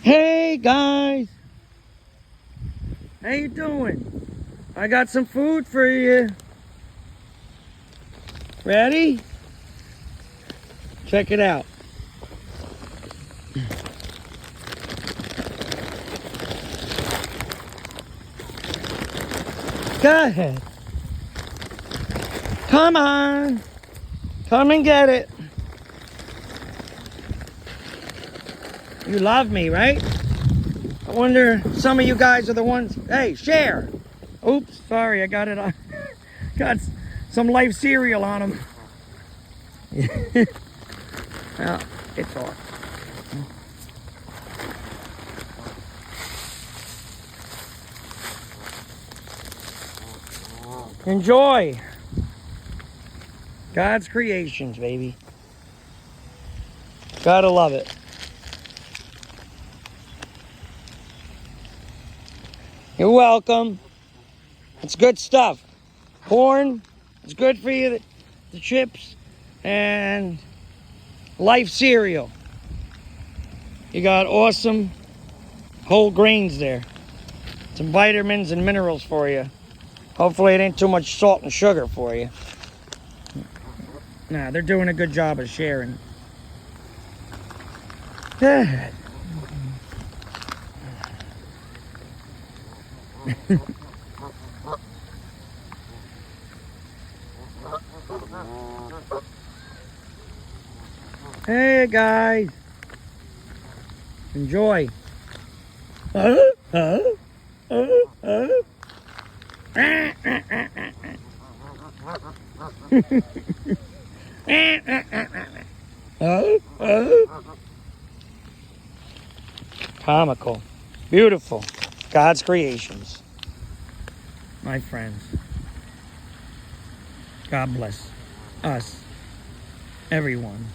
Hey guys, how you doing? I got some food for you. Ready? Check it out. Go ahead. Come on. Come and get it. You love me, right? I wonder, some of you guys are the ones. Hey, share. Oops, sorry, I got it on. Got some Life cereal on them. Well, it's off. Enjoy God's creations, baby. Gotta love it. You're welcome. It's good stuff. Corn, it's good for you. The chips and Life cereal. You got awesome whole grains there. Some vitamins and minerals for you. Hopefully it ain't too much salt and sugar for you. Nah, they're doing a good job of sharing. Hey guys, enjoy. Comical, beautiful, God's creations, my friends. God bless us, everyone.